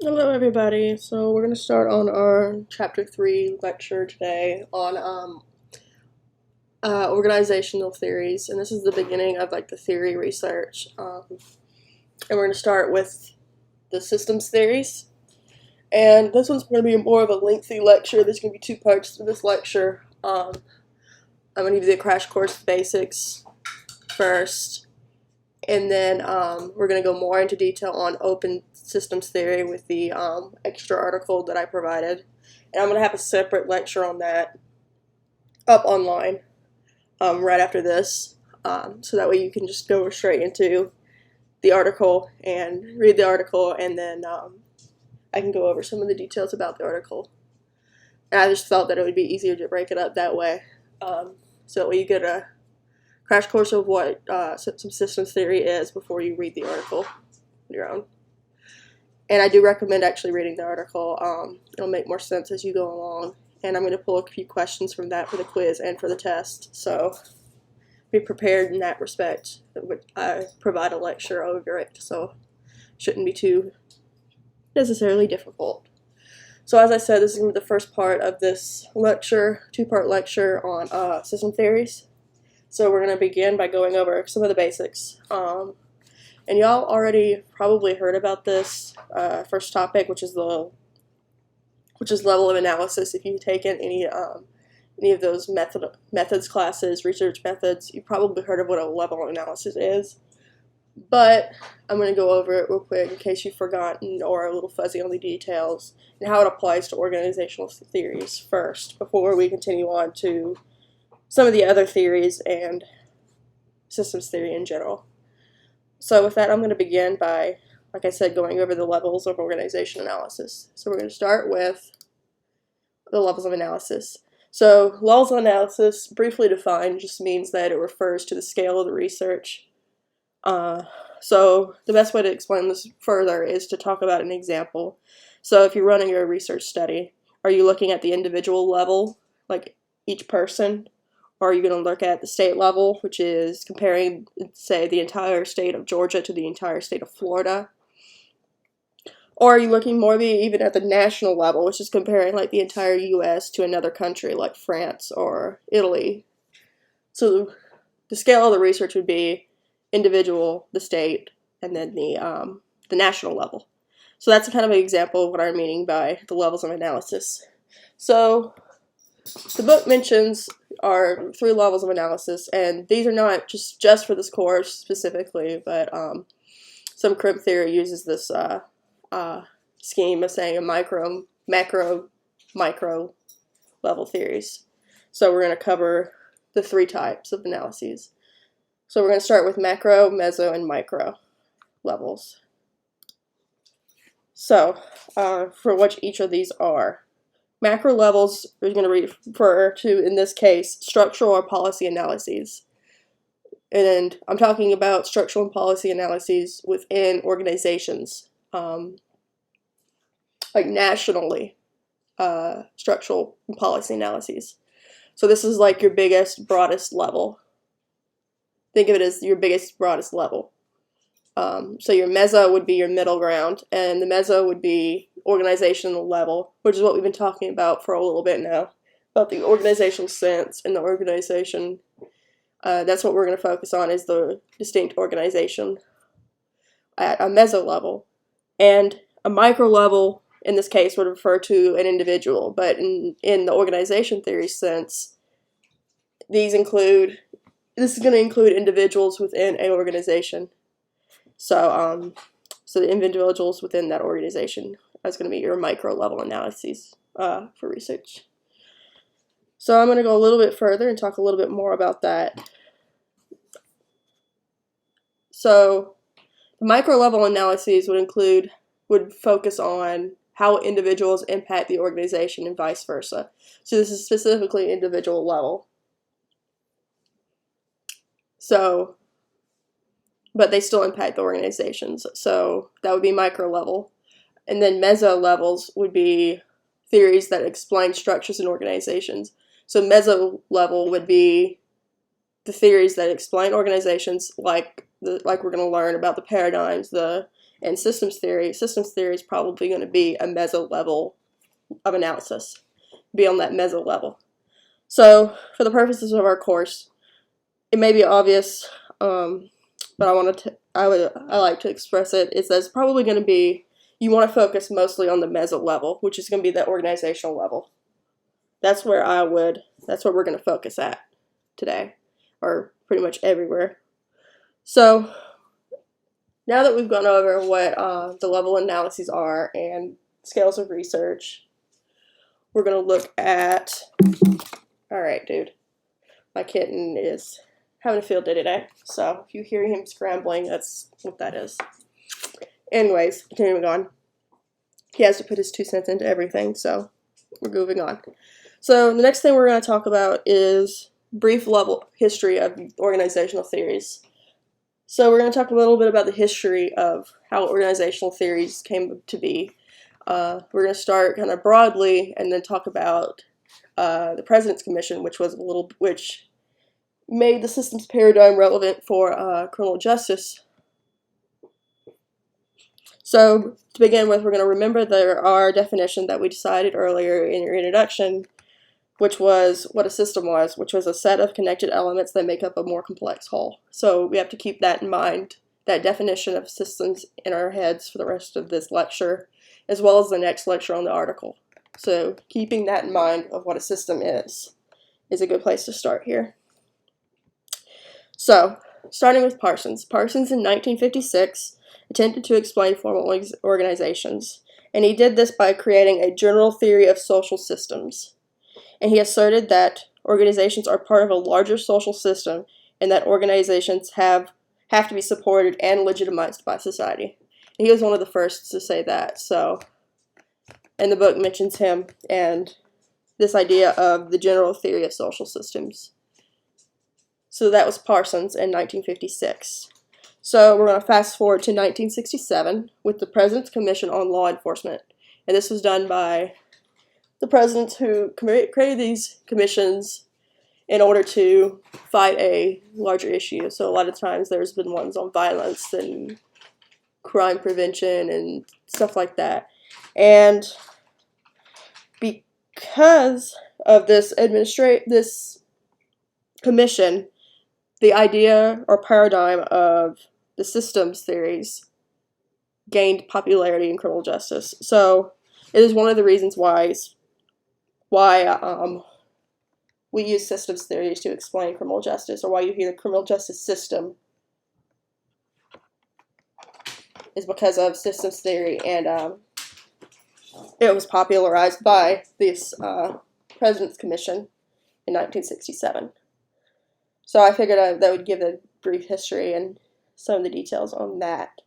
Hello, everybody. So we're going to start on our Chapter 3 lecture today on organizational theories, and this is the beginning of like the theory research. And we're going to start with the systems theories. And this one's going to be more of a lengthy lecture. There's going to be two parts to this lecture. I'm going to give you the crash course basics first, and then we're going to go more into detail on open systems theory with the extra article that I provided. And I'm going to have a separate lecture on that up online right after this. So that way you can just go straight into the article and read the article, and then I can go over some of the details about the article. And I just felt that it would be easier to break it up that way. So that way you get a crash course of what some systems theory is before you read the article on your own. And I do recommend actually reading the article. It'll make more sense as you go along. And I'm going to pull a few questions from that for the quiz and for the test. So be prepared in that respect. I provide a lecture over it, so it shouldn't be too necessarily difficult. So as I said, this is going to be the first part of this lecture, two-part lecture on system theories. So we're going to begin by going over some of the basics. And y'all already probably heard about this first topic, which is level of analysis. If you've taken any of those methods classes, research methods, you've probably heard of what a level of analysis is. But I'm going to go over it real quick in case you've forgotten or are a little fuzzy on the details and how it applies to organizational theories first, before we continue on to some of the other theories and systems theory in general. So with that, I'm going to begin by, like I said, going over the levels of organization analysis. So we're going to start with the levels of analysis. So levels of analysis, briefly defined, just means that it refers to the scale of the research. So the best way to explain this further is to talk about an example. So if you're running your research study, are you looking at the individual level, like each person? Or are you going to look at the state level, which is comparing, say, the entire state of Georgia to the entire state of Florida? Or are you looking more even at the national level, which is comparing like the entire U.S. to another country like France or Italy? So the scale of the research would be individual, the state, and then the national level. So that's kind of an example of what I'm meaning by the levels of analysis. So the book mentions are 3 levels of analysis, and these are not just for this course specifically, but some crib theory uses this scheme of saying a micro, macro, micro level theories. So we're going to cover the 3 types of analyses. So we're going to start with macro, meso, and micro levels. So for what each of these are. Macro levels we're going to refer to, in this case, structural or policy analyses. And I'm talking about structural and policy analyses within organizations, like nationally, structural and policy analyses. So this is like your biggest, broadest level. Think of it as your biggest, broadest level. So your meso would be your middle ground, and the meso would be organizational level, which is what we've been talking about for a little bit now, about the organizational sense and the organization. That's what we're going to focus on, is the distinct organization at a meso level. And a micro level, in this case, would refer to an individual, but in the organization theory sense, this is going to include individuals within an organization. So the individuals within that organization is going to be your micro level analyses for research. So I'm going to go a little bit further and talk a little bit more about that. So the micro level analyses would focus on how individuals impact the organization and vice versa. So this is specifically individual level. So, but they still impact the organizations. So that would be micro level. And then meso levels would be theories that explain structures in organizations. So meso level would be the theories that explain organizations, like like we're going to learn about the paradigms, and systems theory. Systems theory is probably going to be a meso level of analysis, be on that meso level. So for the purposes of our course, it may be obvious, but I like to express it. It says probably going to be, you want to focus mostly on the meso level, which is going to be the organizational level. That's where we're going to focus at today, or pretty much everywhere. So now that we've gone over what the level analyses are and scales of research, we're going to look at, all right, dude, my kitten is having a field day today, so if you hear him scrambling, that's what that is. Anyways, continuing on. He has to put his 2 cents into everything, so we're moving on. So the next thing we're going to talk about is brief level history of organizational theories. So we're going to talk a little bit about the history of how organizational theories came to be. We're going to start kind of broadly and then talk about the President's Commission, which made the systems paradigm relevant for criminal justice. So to begin with, we're going to remember our definition that we decided earlier in your introduction, which was what a system was, which was a set of connected elements that make up a more complex whole. So we have to keep that in mind, that definition of systems in our heads for the rest of this lecture, as well as the next lecture on the article. So keeping that in mind of what a system is a good place to start here. So, starting with Parsons. Parsons in 1956 attempted to explain formal organizations, and he did this by creating a general theory of social systems. And he asserted that organizations are part of a larger social system and that organizations have to be supported and legitimized by society. And he was one of the first to say that. So, and the book mentions him and this idea of the general theory of social systems. So that was Parsons in 1956. So we're going to fast forward to 1967 with the President's Commission on Law Enforcement. And this was done by the presidents who created these commissions in order to fight a larger issue. So a lot of times there's been ones on violence and crime prevention and stuff like that. And because of this commission, the idea or paradigm of the systems theories gained popularity in criminal justice. So it is one of the reasons why we use systems theories to explain criminal justice, or why you hear the criminal justice system is because of systems theory, and it was popularized by this President's Commission in 1967. So I figured that would give a brief history and some of the details on that.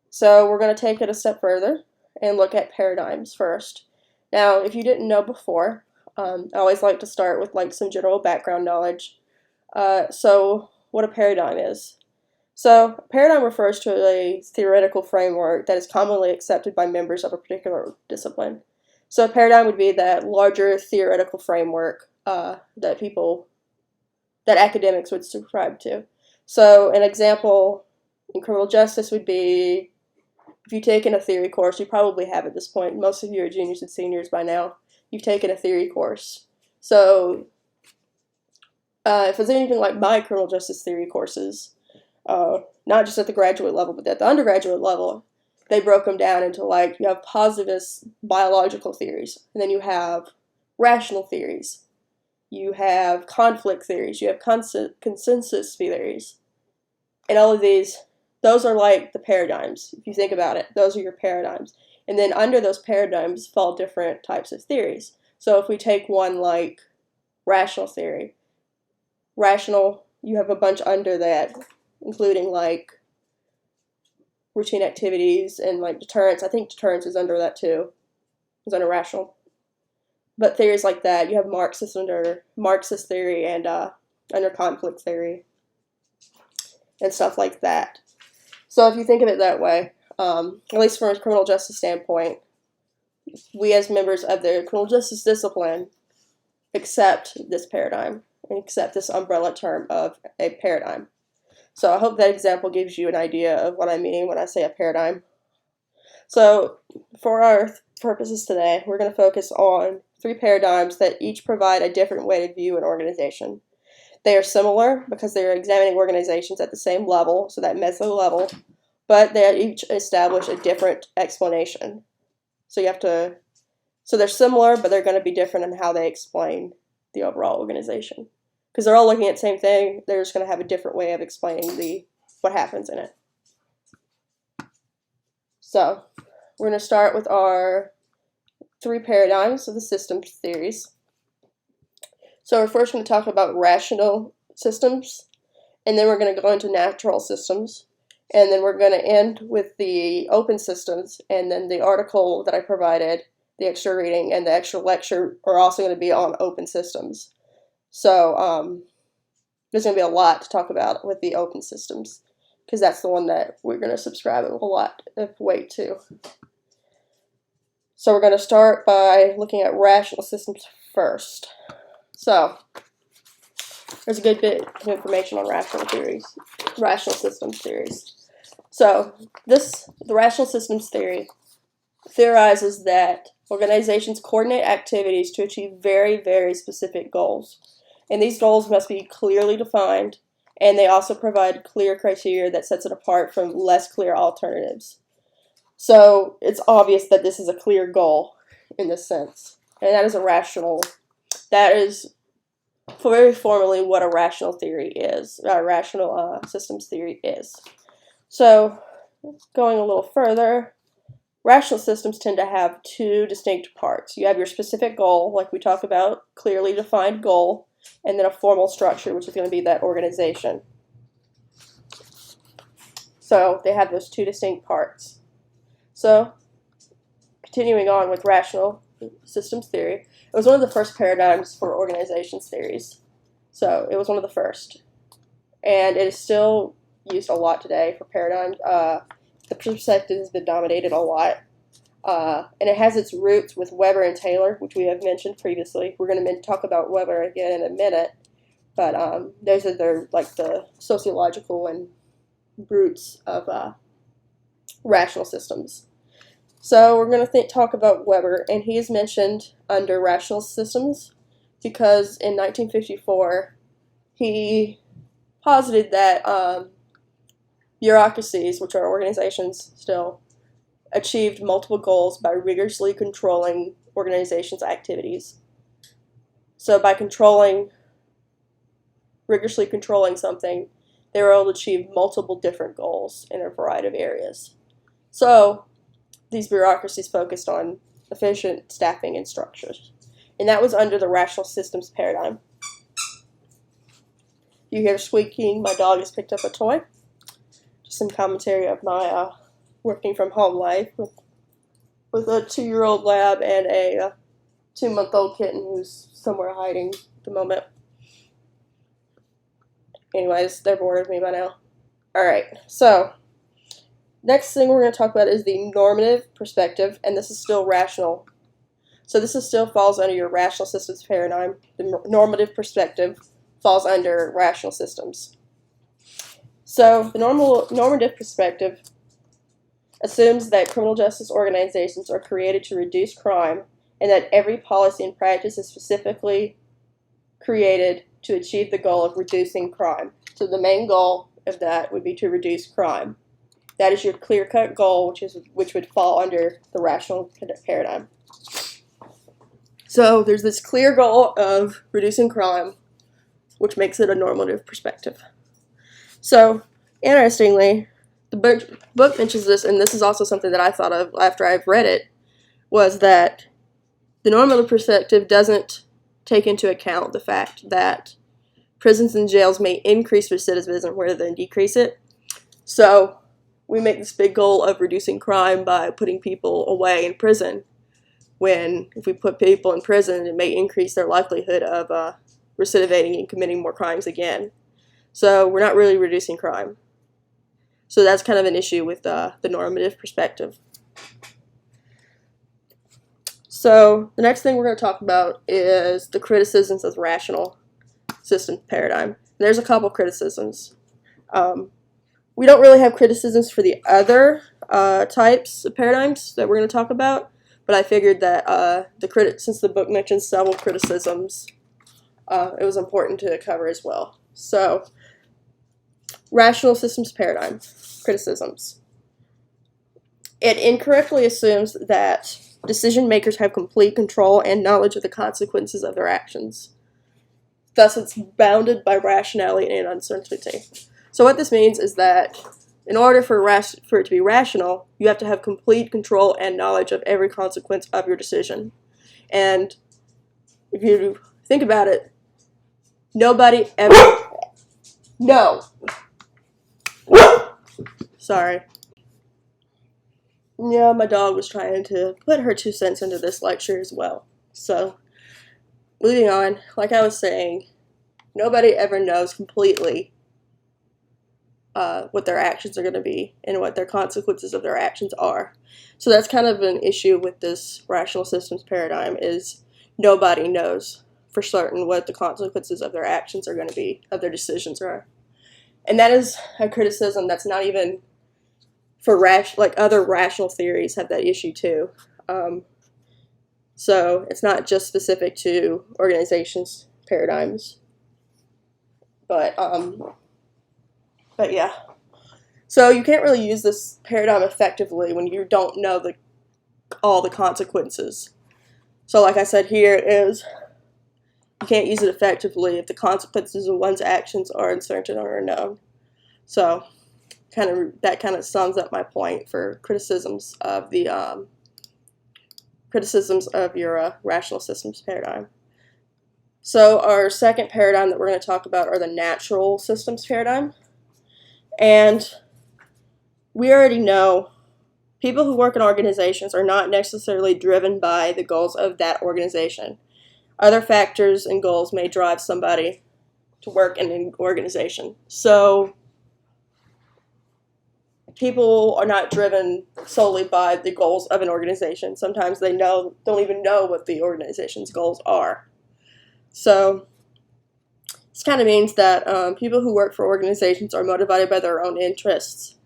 So we're going to take it a step further and look at paradigms first. Now, if you didn't know before, I always like to start with some general background knowledge. So what a paradigm is. So a paradigm refers to a theoretical framework that is commonly accepted by members of a particular discipline. So a paradigm would be that larger theoretical framework that academics would subscribe to. So an example in criminal justice would be, if you've taken a theory course, you probably have at this point, most of you are juniors and seniors by now, you've taken a theory course. So if it's anything like my criminal justice theory courses, not just at the graduate level, but at the undergraduate level, they broke them down into you have positivist biological theories, and then you have rational theories. You have conflict theories, you have consensus theories. And all of these, those are like the paradigms. If you think about it, those are your paradigms. And then under those paradigms fall different types of theories. So if we take one like rational theory, rational, you have a bunch under that, including routine activities and deterrence. I think deterrence is under that too. It's under rational. But theories like that, you have Marxist under Marxist theory and under conflict theory and stuff like that. So if you think of it that way, at least from a criminal justice standpoint, we as members of the criminal justice discipline accept this paradigm and accept this umbrella term of a paradigm. So I hope that example gives you an idea of what I mean when I say a paradigm. So for our purposes today, we're going to focus on 3 paradigms that each provide a different way to view an organization. They are similar because they are examining organizations at the same level, so that meso level, but they each establish a different explanation. So they're similar, but they're going to be different in how they explain the overall organization. Because they're all looking at the same thing, they're just going to have a different way of explaining what happens in it. So we're going to start with our 3 paradigms of the systems theories. So we're first going to talk about rational systems, and then we're going to go into natural systems, and then we're going to end with the open systems, and then the article that I provided, the extra reading, and the extra lecture are also going to be on open systems. So there's going to be a lot to talk about with the open systems, because that's the one that we're going to subscribe a lot of weight to. So we're going to start by looking at rational systems first. So there's a good bit of information on rational systems theories. So the rational systems theory theorizes that organizations coordinate activities to achieve very, very specific goals. And these goals must be clearly defined, and they also provide clear criteria that sets it apart from less clear alternatives. So it's obvious that this is a clear goal in this sense. And that is very formally what a rational theory is, a rational systems theory is. So going a little further, rational systems tend to have 2 distinct parts. You have your specific goal, like we talked about, clearly defined goal, and then a formal structure, which is going to be that organization. So they have those 2 distinct parts. So continuing on with rational systems theory, it was one of the first paradigms for organizations theories. So it was one of the first. And it is still used a lot today for paradigms. The perspective has been dominated a lot. And it has its roots with Weber and Taylor, which we have mentioned previously. We're going to talk about Weber again in a minute. But those are the sociological and roots of rational systems. So we're going to talk about Weber, and he is mentioned under rational systems because in 1954 he posited that bureaucracies, which are organizations still, achieved multiple goals by rigorously controlling organizations' activities. So by rigorously controlling something, they were able to achieve multiple different goals in a variety of areas. So these bureaucracies focused on efficient staffing and structures. And that was under the rational systems paradigm. You hear squeaking, my dog has picked up a toy. Just some commentary of my working from home life with a 2-year-old lab and a 2-month-old kitten who's somewhere hiding at the moment. Anyways, they're bored of me by now. Alright, so next thing we're going to talk about is the normative perspective, and this is still rational. So this still falls under your rational systems paradigm. The normative perspective falls under rational systems. So the normative perspective assumes that criminal justice organizations are created to reduce crime and that every policy and practice is specifically created to achieve the goal of reducing crime. So the main goal of that would be to reduce crime. That is your clear-cut goal, which would fall under the rational paradigm. So there's this clear goal of reducing crime, which makes it a normative perspective. So, interestingly, the book mentions this, and this is also something that I thought of after I've read it, was that the normative perspective doesn't take into account the fact that prisons and jails may increase recidivism rather than decrease it. So we make this big goal of reducing crime by putting people away in prison, when if we put people in prison, it may increase their likelihood of recidivating and committing more crimes again. So we're not really reducing crime. So that's kind of an issue with the normative perspective. So the next thing we're going to talk about is the criticisms of the rational system paradigm. There's a couple criticisms. We don't really have criticisms for the other types of paradigms that we're going to talk about, but I figured that since the book mentions several criticisms, it was important to cover as well. So, rational systems paradigm, criticisms. It incorrectly assumes that decision makers have complete control and knowledge of the consequences of their actions. Thus, it's bounded by rationality and uncertainty. So what this means is that in order for it to be rational, you have to have complete control and knowledge of every consequence of your decision. And if you think about it, nobody ever... No. Sorry. Yeah, my dog was trying to put her 2 cents into this lecture as well. So, moving on, like I was saying, nobody ever knows completely what their actions are going to be and what their consequences of their actions are. So that's kind of an issue with this rational systems paradigm, is nobody knows for certain what the consequences of their actions are going to be, of their decisions are. And that is a criticism that's not even for other rational theories have that issue too. So it's not just specific to organizations paradigms, but yeah. So you can't really use this paradigm effectively when you don't know all the consequences. So like I said here is, you can't use it effectively if the consequences of one's actions are uncertain or unknown. So that kind of sums up my point for criticisms of the your rational systems paradigm. So our second paradigm that we're going to talk about are the natural systems paradigm. And we already know people who work in organizations are not necessarily driven by the goals of that organization. Other factors and goals may drive somebody to work in an organization. So people are not driven solely by the goals of an organization. Sometimes they don't even know what the organization's goals are. So this kind of means that people who work for organizations are motivated by their own interests,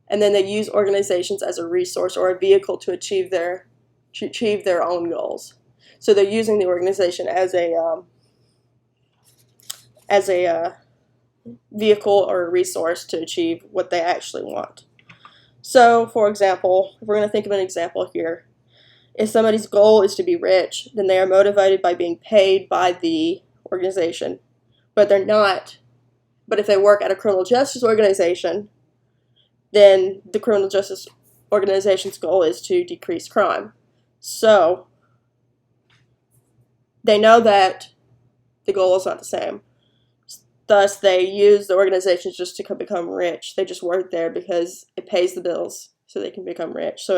and then they use organizations as a resource or a vehicle to achieve their own goals. So they're using the organization as a vehicle or a resource to achieve what they actually want. So, for example, if we're going to think of an example here, if somebody's goal is to be rich, then they are motivated by being paid by the organization, but they're not. But if they work at a criminal justice organization, then the criminal justice organization's goal is to decrease crime. So they know that the goal is not the same. Thus, they use the organization just to become rich. They just work there because it pays the bills, so they can become rich. So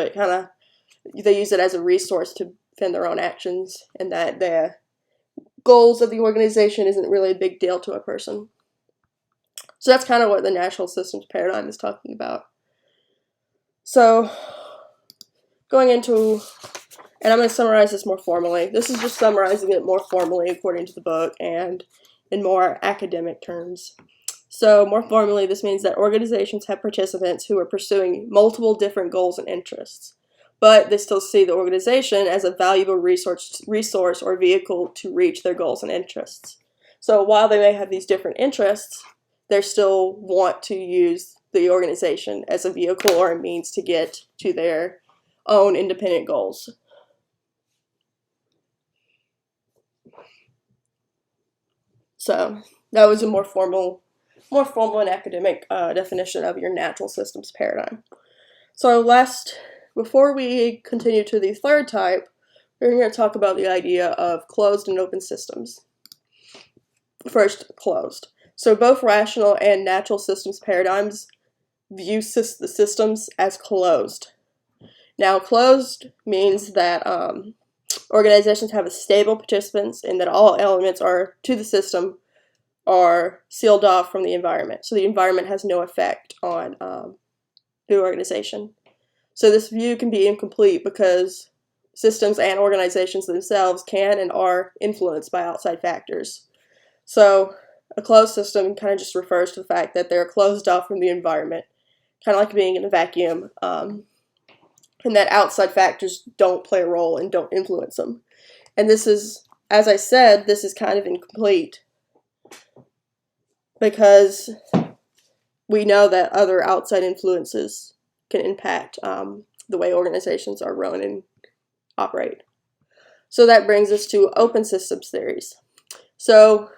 they use it as a resource to defend their own actions, and that the goals of the organization isn't really a big deal to a person. So that's kind of what the natural systems paradigm is talking about. So going into, and I'm going to summarize this more formally. This is just summarizing it more formally according to the book and in more academic terms. So more formally, this means that organizations have participants who are pursuing multiple different goals and interests, but they still see the organization as a valuable resource or vehicle to reach their goals and interests. So while they may have these different interests, they still want to use the organization as a vehicle or a means to get to their own independent goals. So that was a more formal and academic definition of your natural systems paradigm. So before we continue to the third type, we're going to talk about the idea of closed and open systems. First, closed. So both rational and natural systems paradigms view the systems as closed. Now, closed means that organizations have a stable participants and that all elements to the system are sealed off from the environment. So the environment has no effect on the organization. So this view can be incomplete because systems and organizations themselves can and are influenced by outside factors. So a closed system kind of just refers to the fact that they're closed off from the environment, kind of like being in a vacuum, and that outside factors don't play a role and don't influence them. And this is, as I said, this is kind of incomplete because we know that other outside influences can impact the way organizations are run and operate. So that brings us to open systems theories. So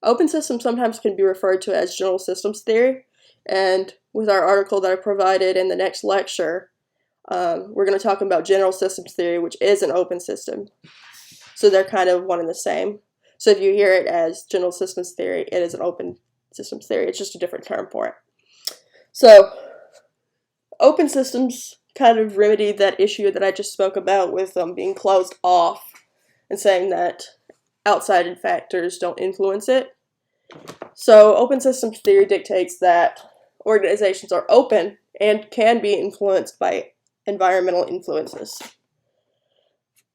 open systems sometimes can be referred to as general systems theory, and with our article that I provided in the next lecture, we're going to talk about general systems theory, which is an open system. So they're kind of one and the same. So if you hear it as general systems theory, it is an open systems theory. It's just a different term for it. So open systems kind of remedy that issue that I just spoke about with being closed off and saying that outside factors don't influence it. So open systems theory dictates that organizations are open and can be influenced by environmental influences.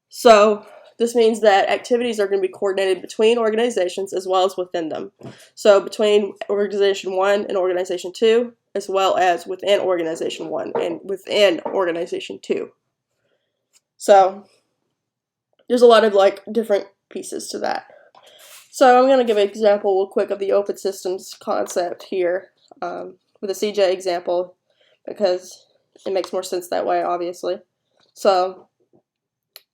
So this means that activities are going to be coordinated between organizations as well as within them. So between organization 1 and organization 2, as well as within organization 1 and within organization 2. So there's a lot of different pieces to that. So I'm going to give an example real quick of the open systems concept here with a CJ example because it makes more sense that way, obviously. So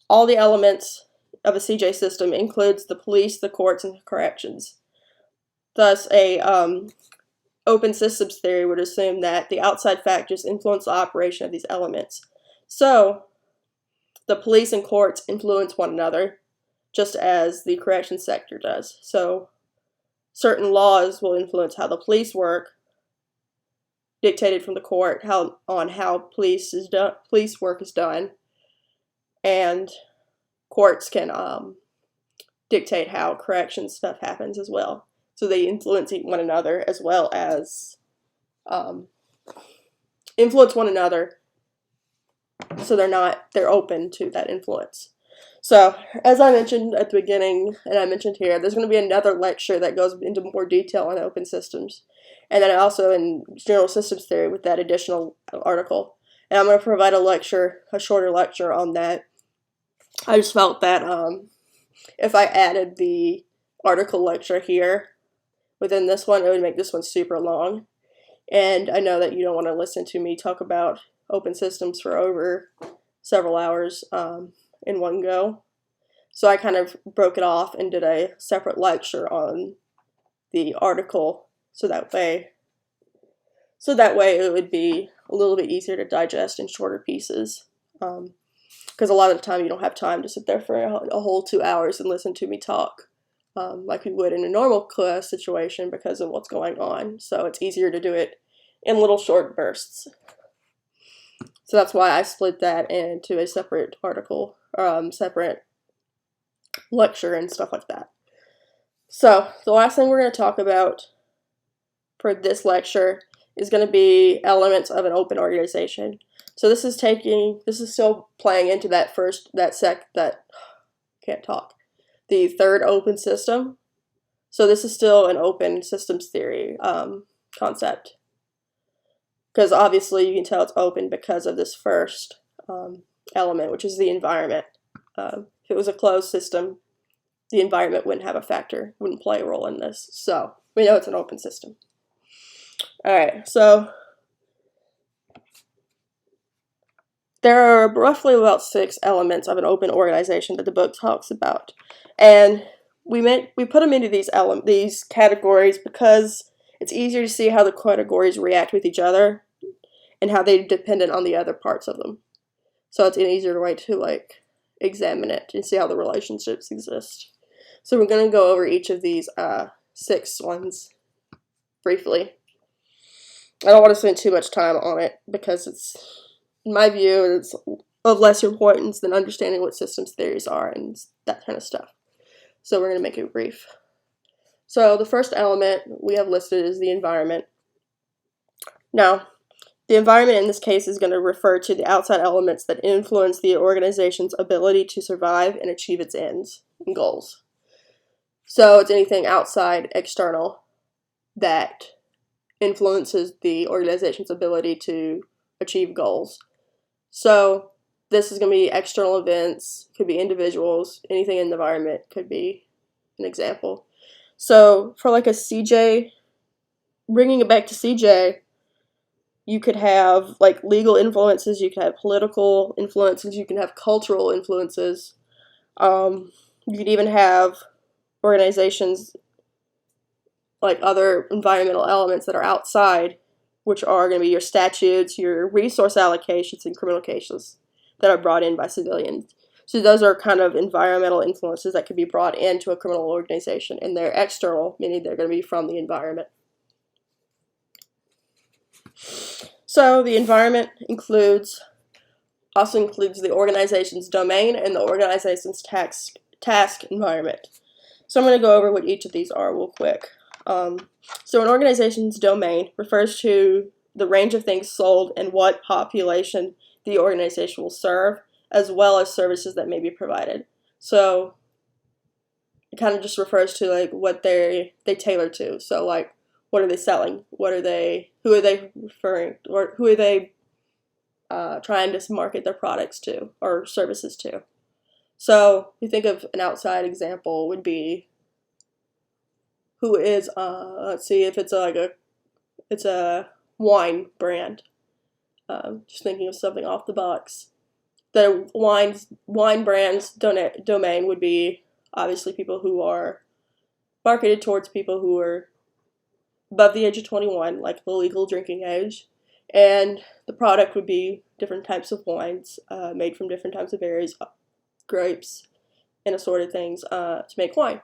all the elements of a CJ system includes the police, the courts, and the corrections. Thus, a open systems theory would assume that the outside factors influence the operation of these elements. So the police and courts influence one another, just as the corrections sector does. So certain laws will influence how the police work, dictated from the court on how police work is done, and courts can dictate how corrections stuff happens as well. So they influence one another as well as influence one another. So they're open to that influence. So as I mentioned at the beginning, and I mentioned here, there's going to be another lecture that goes into more detail on open systems. And then also in general systems theory with that additional article. And I'm going to provide a shorter lecture on that. I just felt that if I added the article lecture here within this one, it would make this one super long. And I know that you don't want to listen to me talk about open systems for over several hours in one go. So I kind of broke it off and did a separate lecture on the article so that way it would be a little bit easier to digest in shorter pieces. Because a lot of the time you don't have time to sit there for a whole 2 hours and listen to me talk like we would in a normal class situation because of what's going on. So it's easier to do it in little short bursts. So that's why I split that into a separate article, separate lecture and stuff like that. So the last thing we're going to talk about for this lecture is going to be elements of an open organization. So this is still playing into the third open system. So this is still an open systems theory concept. Because obviously you can tell it's open because of this first element, which is the environment. If it was a closed system, the environment wouldn't have a factor, wouldn't play a role in this. So we know it's an open system. Alright, so there are roughly about 6 elements of an open organization that the book talks about. And we put them into these categories because it's easier to see how the categories react with each other and how they're dependent on the other parts of them. So it's an easier way to examine it and see how the relationships exist. So we're going to go over each of these 6 ones briefly. I don't want to spend too much time on it because in my view, it's of less importance than understanding what systems theories are and that kind of stuff. So we're going to make it brief. So the first element we have listed is the environment. Now, the environment in this case is going to refer to the outside elements that influence the organization's ability to survive and achieve its ends and goals. So it's anything outside, external, that influences the organization's ability to achieve goals. So this is going to be external events, could be individuals, anything in the environment could be an example. So for like a CJ, bringing it back to CJ, you could have like legal influences, you could have political influences, you can have cultural influences. You could even have organizations like other environmental elements that are outside, which are going to be your statutes, your resource allocations, and criminal cases that are brought in by civilians. So those are kind of environmental influences that could be brought into a criminal organization, and they're external, meaning they're going to be from the environment. So the environment also includes the organization's domain and the organization's task environment. So I'm going to go over what each of these are real quick. So an organization's domain refers to the range of things sold and what population the organization will serve, as well as services that may be provided. So it kind of just refers to like what they tailor to. So like, what are they selling? Who are they referring, or who are they trying to market their products to or services to? So you think of an outside example would be who is let's see if it's it's a wine brand. Just thinking of something off the box. The wine brand's domain would be obviously people who are marketed towards people who are above the age of 21, like the legal drinking age, and the product would be different types of wines made from different types of berries, grapes, and assorted things to make wine.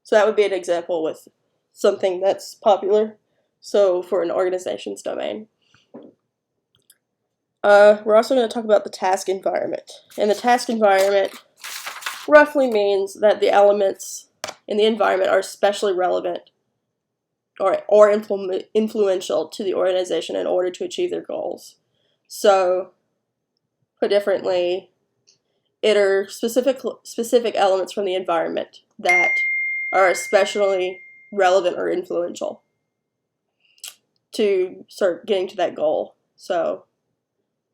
So that would be an example with something that's popular. So for an organization's domain. We're also going to talk about the task environment. And the task environment roughly means that the elements in the environment are especially relevant or influential to the organization in order to achieve their goals. So, put differently, it are specific elements from the environment that are especially relevant or influential to start getting to that goal. So,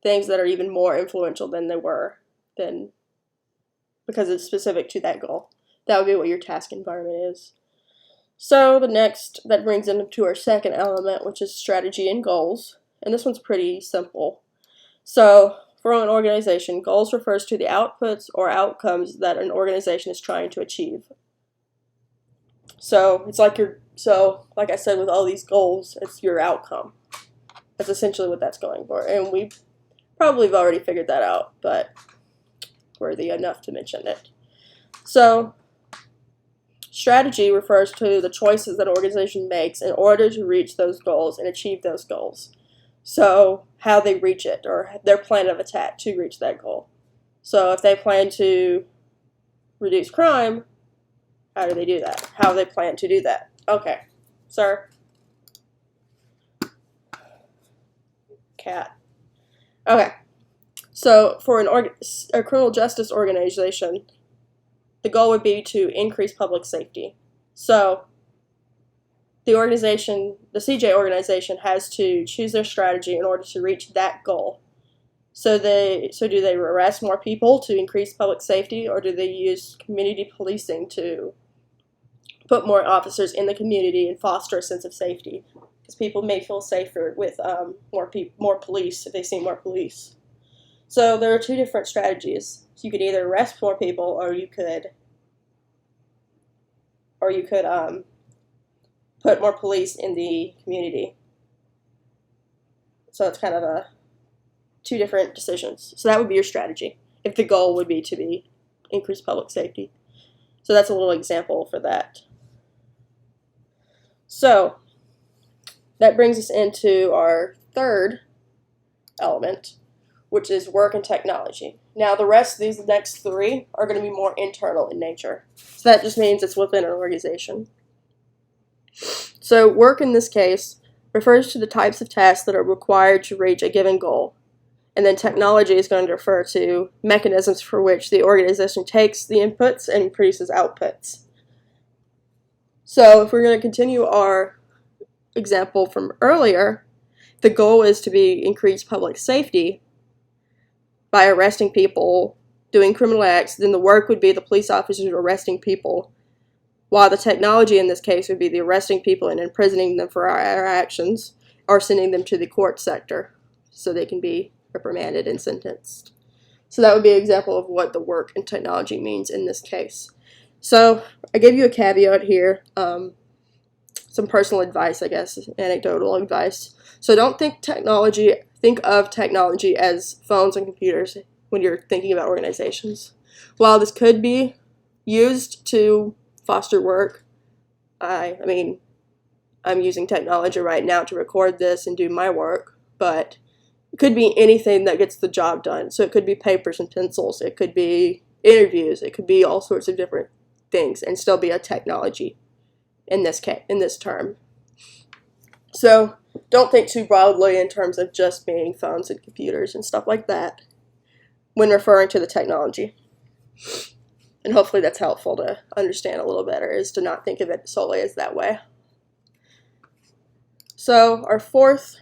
things that are even more influential than they were, because it's specific to that goal. That would be what your task environment is. So that brings into our second element, which is strategy and goals. And this one's pretty simple. So for an organization, goals refers to the outputs or outcomes that an organization is trying to achieve. So it's like like I said, with all these goals, it's your outcome. That's essentially what that's going for. And we probably have already figured that out, but worthy enough to mention it. So strategy refers to the choices that an organization makes in order to reach those goals and achieve those goals. So how they reach it, or their plan of attack to reach that goal. So if they plan to reduce crime, how do they do that? How do they plan to do that? Okay, sir. Cat. Okay, so for a criminal justice organization, the goal would be to increase public safety. So the CJ organization has to choose their strategy in order to reach that goal. So do they arrest more people to increase public safety, or do they use community policing to put more officers in the community and foster a sense of safety? Because people may feel safer with more police if they see more police. So there are two different strategies. So you could either arrest more people, or you could put more police in the community. So it's kind of two different decisions. So that would be your strategy if the goal would be to increase public safety. So that's a little example for that. So that brings us into our third element, which is work and technology. Now the rest of these next three are going to be more internal in nature. So that just means it's within an organization. So work in this case refers to the types of tasks that are required to reach a given goal. And then technology is going to refer to mechanisms for which the organization takes the inputs and produces outputs. So if we're going to continue our example from earlier, the goal is to increase public safety by arresting people doing criminal acts, then the work would be the police officers arresting people, while the technology in this case would be the arresting people and imprisoning them for our actions, or sending them to the court sector so they can be reprimanded and sentenced. So that would be an example of what the work in technology means in this case. So I gave you a caveat here, some personal advice, I guess, anecdotal advice. So don't think of technology as phones and computers when you're thinking about organizations. While this could be used to foster work, I mean, I'm using technology right now to record this and do my work, but it could be anything that gets the job done. So it could be papers and pencils, it could be interviews, it could be all sorts of different things, and still be a technology in this term. So don't think too broadly in terms of just being phones and computers and stuff like that when referring to the technology. And hopefully that's helpful to understand a little better, is to not think of it solely as that way. So our fourth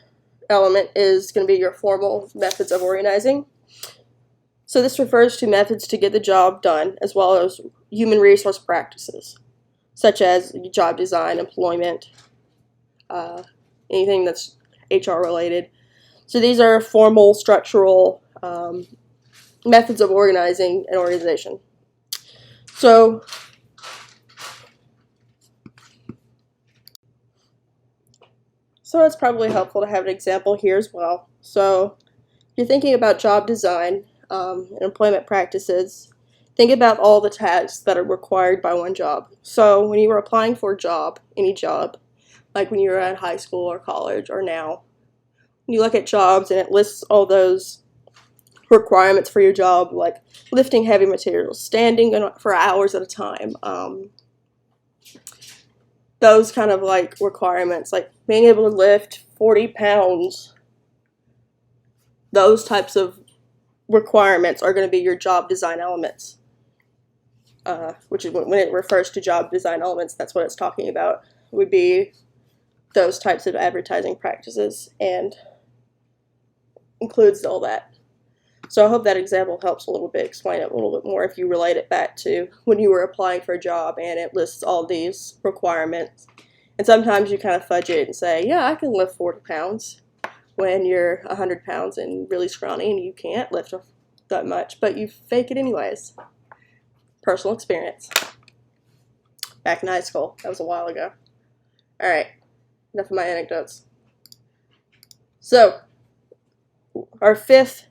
element is going to be your formal methods of organizing. So this refers to methods to get the job done, as well as human resource practices, such as job design, employment, anything that's HR related. So these are formal, structural methods of organizing an organization. So it's probably helpful to have an example here as well. So if you're thinking about job design and employment practices, think about all the tasks that are required by one job. So when you were applying for a job, any job, like when you were at high school or college or now, you look at jobs and it lists all those requirements for your job, like lifting heavy materials, standing for hours at a time, those kind of like requirements, like being able to lift 40 pounds, those types of requirements are going to be your job design elements, which is when it refers to job design elements, that's what it's talking about, would be those types of advertising practices and includes all that. So I hope that example helps a little bit, explain it a little bit more if you relate it back to when you were applying for a job and it lists all these requirements. And sometimes you kind of fudge it and say, yeah, I can lift 40 pounds when you're 100 pounds and really scrawny and you can't lift that much, but you fake it anyways. Personal experience. Back in high school. That was a while ago. All right, enough of my anecdotes. So our fifth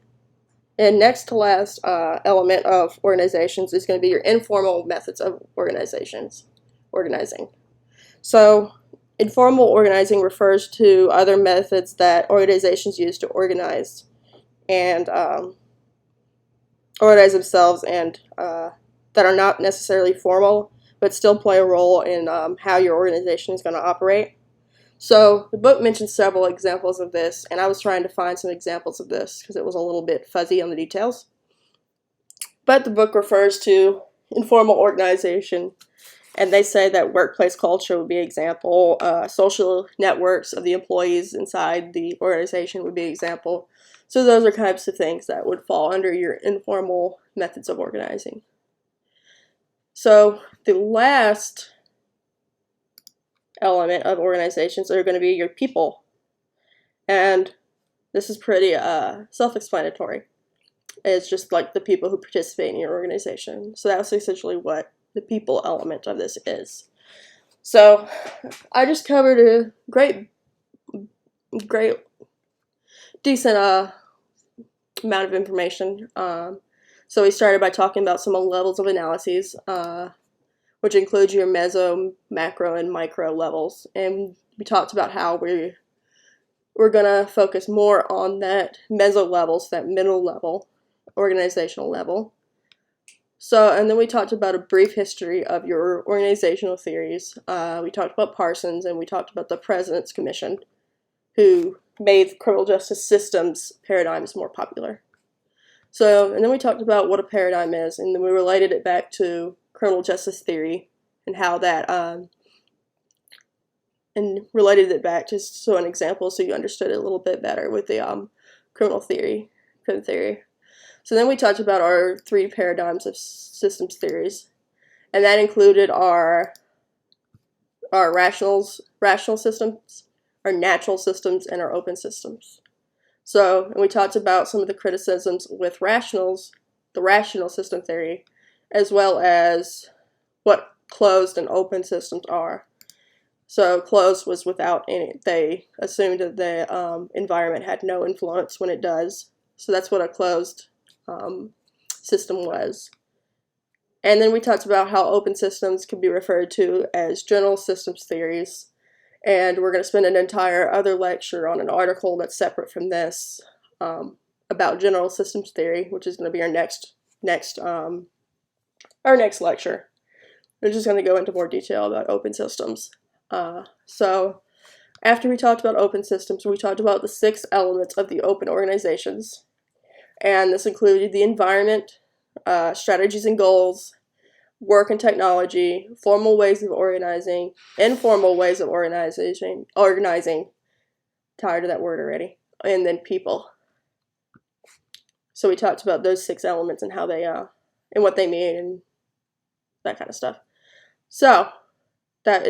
and next to last element of organizations is going to be your informal methods of organizing. So informal organizing refers to other methods that organizations use to organize and organize themselves, and that are not necessarily formal but still play a role in how your organization is going to operate. So the book mentions several examples of this, and I was trying to find some examples of this because it was a little bit fuzzy on the details. But the book refers to informal organization, and they say that workplace culture would be an example, social networks of the employees inside the organization would be an example. So those are types of things that would fall under your informal methods of organizing. So the last element of organizations are going to be your people, and this is pretty self-explanatory. It's just like the people who participate in your organization. So that's essentially what the people element of this is. So I just covered a great decent amount of information. So we started by talking about some levels of analyses, which includes your meso, macro, and micro levels. And we talked about how we're going to focus more on that meso level, so that middle level, organizational level. So, and then we talked about a brief history of your organizational theories. We talked about Parsons, and we talked about the President's Commission, who made criminal justice systems paradigms more popular. So, and then we talked about what a paradigm is, and then we related it back to criminal justice theory and how that and related it back to an example so you understood it a little bit better with the criminal theory. So then we talked about our 3 paradigms of systems theories, and that included our rational systems, our natural systems, and our open systems. So, and we talked about some of the criticisms with the rational system theory, as well as what closed and open systems are. So closed was without any, they assumed that the environment had no influence when it does. So that's what a closed system was. And then we talked about how open systems can be referred to as general systems theories. And we're going to spend an entire other lecture on an article that's separate from this about general systems theory, which is going to be our next lecture. We're just going to go into more detail about open systems. So after we talked about open systems, we talked about the 6 elements of the open organizations. And this included the environment, strategies and goals, work and technology, formal ways of organizing, informal ways of organizing, tired of that word already, and then people. So we talked about those 6 elements and how they, and what they mean and that kind of stuff. So that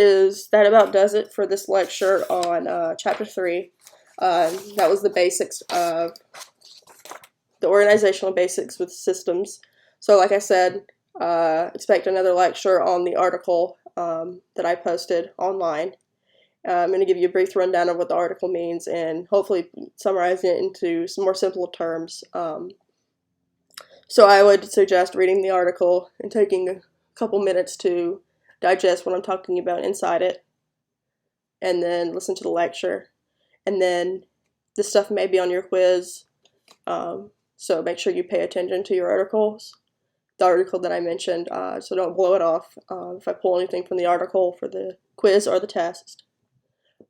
about does it for this lecture on chapter 3. That was the basics of the organizational basics with systems. So like I said, expect another lecture on the article that I posted online. I'm going to give you a brief rundown of what the article means and hopefully summarize it into some more simple terms. So I would suggest reading the article and taking a couple minutes to digest what I'm talking about inside it, and then listen to the lecture. And then this stuff may be on your quiz, so make sure you pay attention to your articles, the article that I mentioned, so don't blow it off if I pull anything from the article for the quiz or the test.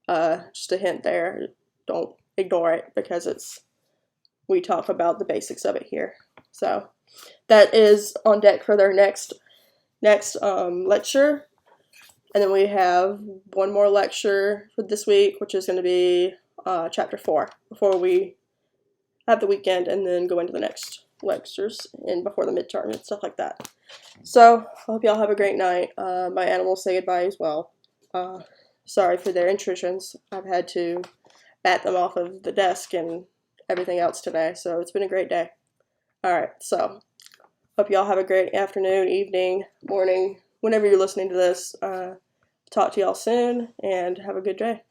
Just a hint there, don't ignore it because we talk about the basics of it here. So that is on deck for their next lecture, and then we have one more lecture for this week, which is going to be chapter 4 before we have the weekend and then go into the next lectures and before the midterm and stuff like that. So I hope y'all have a great night. My animals say goodbye as well. Sorry for their intrusions. I've had to bat them off of the desk and everything else today, so it's been a great day. Alright, so hope y'all have a great afternoon, evening, morning, whenever you're listening to this. Talk to y'all soon, and have a good day.